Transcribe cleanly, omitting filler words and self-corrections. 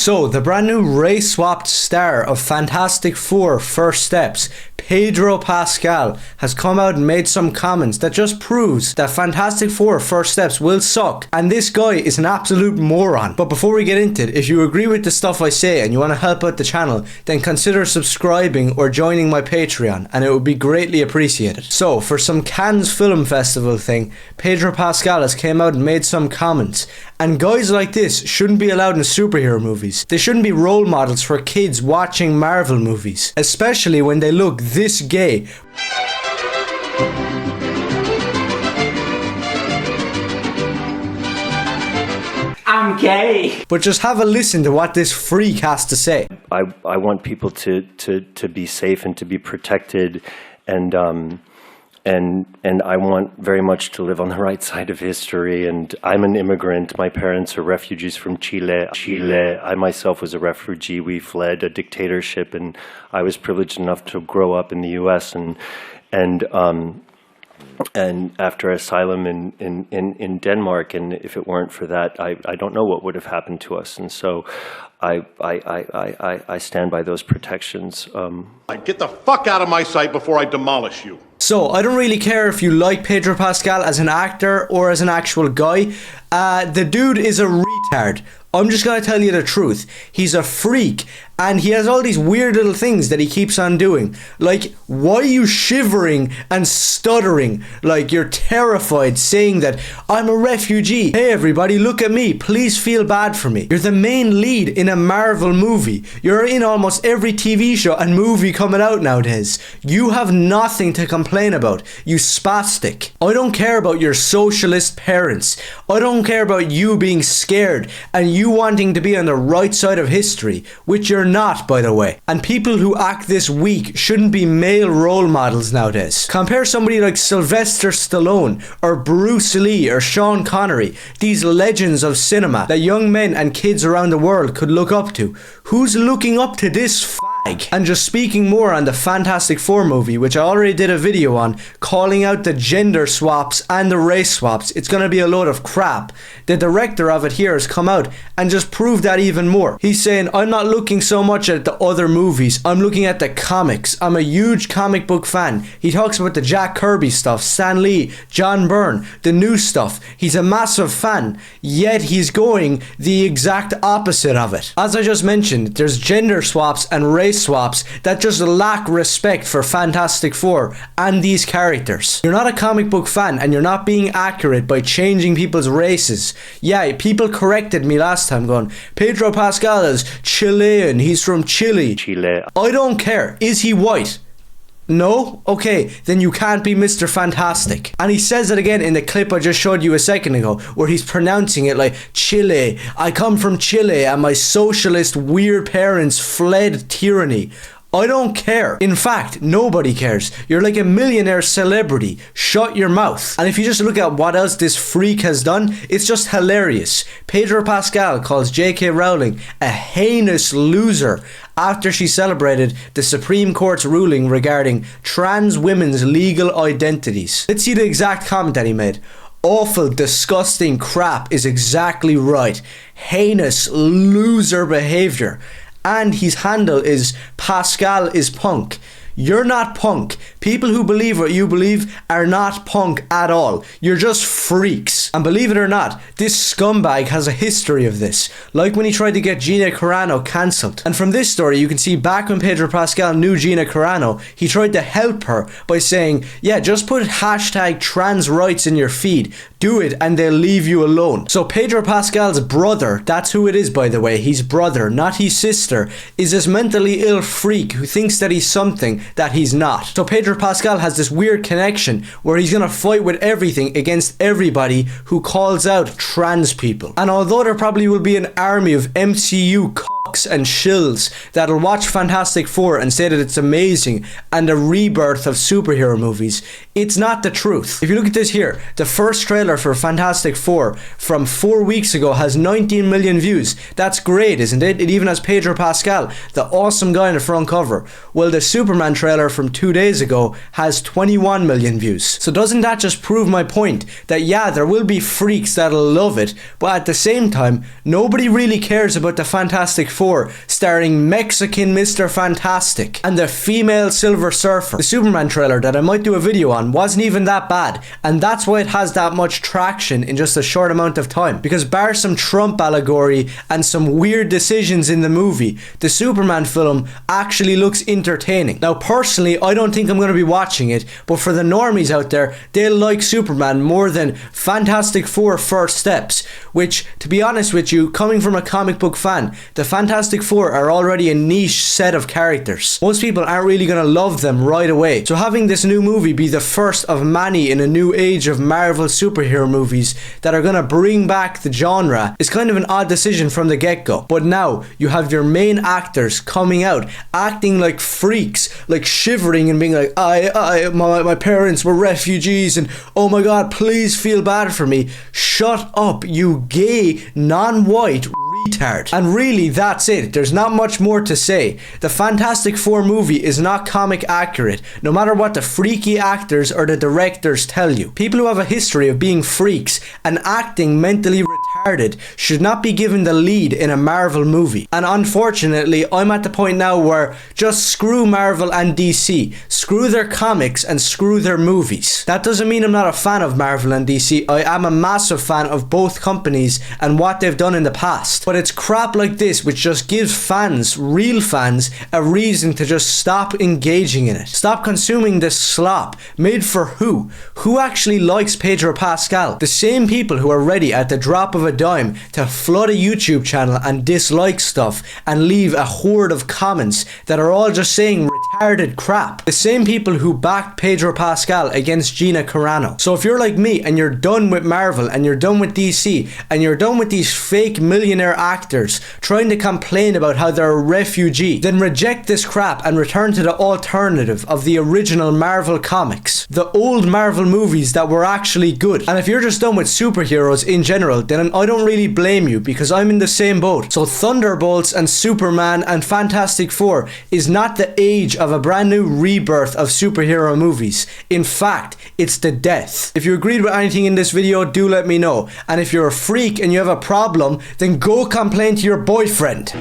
So, the brand new race-swapped star of Fantastic Four First Steps, Pedro Pascal, has come out and made some comments that just proves that Fantastic Four First Steps will suck, and this guy is an absolute moron. But before we get into it, if you agree with the stuff I say and you want to help out the channel, then consider subscribing or joining my Patreon, and it would be greatly appreciated. So, for some Cannes Film Festival thing, Pedro Pascal has came out and made some comments, and guys like this shouldn't be allowed in superhero movies. They shouldn't be role models for kids watching Marvel movies, especially when they look this gay. I'm gay. But just have a listen to what this freak has to say. I want people to be safe and to be protected, and I want very much to live on the right side of history. And I'm an immigrant. My parents are refugees from Chile. I myself was a refugee. We fled a dictatorship, and I was privileged enough to grow up in the U.S. and after asylum in Denmark. And if it weren't for that, I don't know what would have happened to us. And so I stand by those protections. Get the fuck out of my sight before I demolish you. So, I don't really care if you like Pedro Pascal as an actor or as an actual guy. The dude is a retard. I'm just gonna tell you the truth. He's a freak, and he has all these weird little things that he keeps on doing. Like, why are you shivering and stuttering like you're terrified, saying that I'm a refugee? Hey everybody, look at me. Please feel bad for me. You're the main lead in a Marvel movie. You're in almost every TV show and movie coming out nowadays. You have nothing to complain about, you spastic. I don't care about your socialist parents. I don't care about you being scared and you wanting to be on the right side of history, which you're not, by the way. And people who act this weak shouldn't be male role models nowadays. Compare somebody like Sylvester Stallone or Bruce Lee or Sean Connery, these legends of cinema that young men and kids around the world could look up to. Who's looking up to this fag? And just speaking more on the Fantastic Four movie, which I already did a video on, calling out the gender swaps and the race swaps, it's gonna be a load of crap. The director of it here has come out and just proved that even more. He's saying, I'm not looking so much at the other movies, I'm looking at the comics. I'm a huge comic book fan. He talks about the Jack Kirby stuff, Stan Lee, John Byrne, the new stuff. He's a massive fan, yet he's going the exact opposite of it. As I just mentioned, there's gender swaps and race swaps that just lack respect for Fantastic Four and these characters. You're not a comic book fan and you're not being accurate by changing people's races. Yeah, people corrected me last time going, Pedro Pascal is Chilean, he's from Chile. I don't care. Is he white? No? Okay, then you can't be Mr. Fantastic. And he says it again in the clip I just showed you a second ago, where he's pronouncing it like, Chile, I come from Chile and my socialist weird parents fled tyranny. I don't care. In fact, nobody cares. You're like a millionaire celebrity. Shut your mouth. And if you just look at what else this freak has done, it's just hilarious. Pedro Pascal calls J.K. Rowling a heinous loser after she celebrated the Supreme Court's ruling regarding trans women's legal identities. Let's see the exact comment that he made. Awful, disgusting crap is exactly right. Heinous loser behavior. And his handle is Pascal is punk. You're not punk. People who believe what you believe are not punk at all. You're just freaks. And believe it or not, this scumbag has a history of this. Like when he tried to get Gina Carano cancelled. And from this story, you can see back when Pedro Pascal knew Gina Carano, he tried to help her by saying, yeah, just put hashtag trans rights in your feed. Do it and they'll leave you alone. So Pedro Pascal's brother, that's who it is by the way, his brother, not his sister, is this mentally ill freak who thinks that he's something that he's not. So Pedro Pascal has this weird connection where he's gonna fight with everything against everybody who calls out trans people. And although there probably will be an army of MCU schmucks and shills that'll watch Fantastic Four and say that it's amazing and a rebirth of superhero movies. It's not the truth. If you look at this here, the first trailer for Fantastic Four from 4 weeks ago has 19 million views. That's great, isn't it? It even has Pedro Pascal, the awesome guy on the front cover. Well, the Superman trailer from 2 days ago has 21 million views. So doesn't that just prove my point? That yeah, there will be freaks that'll love it, but at the same time, nobody really cares about the Fantastic Four starring Mexican Mr. Fantastic and the female Silver Surfer. The Superman trailer that I might do a video on wasn't even that bad, and that's why it has that much traction in just a short amount of time. Because bar some Trump allegory and some weird decisions in the movie, the Superman film actually looks entertaining. Now personally, I don't think I'm going to be watching it, but for the normies out there, they'll like Superman more than Fantastic Four First Steps, which, to be honest with you, coming from a comic book fan, the Fantastic Four are already a niche set of characters. Most people aren't really going to love them right away. So having this new movie be the first of many in a new age of Marvel superhero movies that are going to bring back the genre is kind of an odd decision from the get-go. But now you have your main actors coming out acting like freaks, like shivering and being like, my parents were refugees and oh my god, please feel bad for me. Shut up, you gay, non-white retard. And really, that's it. There's not much more to say. The Fantastic Four movie is not comic accurate, no matter what the freaky actors or the directors tell you. People who have a history of being freaks and acting mentally retarded should not be given the lead in a Marvel movie. And unfortunately, I'm at the point now where just screw Marvel and DC. Screw their comics and screw their movies. That doesn't mean I'm not a fan of Marvel and DC. I am a massive fan of both companies and what they've done in the past. But it's crap like this which just gives fans, real fans, a reason to just stop engaging in it. Stop consuming this slop. Made for who? Who actually likes Pedro Pascal? The same people who are ready at the drop of a dime to flood a YouTube channel and dislike stuff and leave a horde of comments that are all just saying retarded crap. The same people who backed Pedro Pascal against Gina Carano. So if you're like me and you're done with Marvel and you're done with DC and you're done with these fake millionaire actors trying to complain about how they're a refugee, then reject this crap and return to the alternative of the original Marvel comics. The old Marvel movies that were actually good. And if you're just done with superheroes in general, then I don't really blame you because I'm in the same boat. So Thunderbolts and Superman and Fantastic Four is not the age of a brand new rebirth of superhero movies. In fact, it's the death. If you agreed with anything in this video, do let me know. And if you're a freak and you have a problem, then go complain to your boyfriend.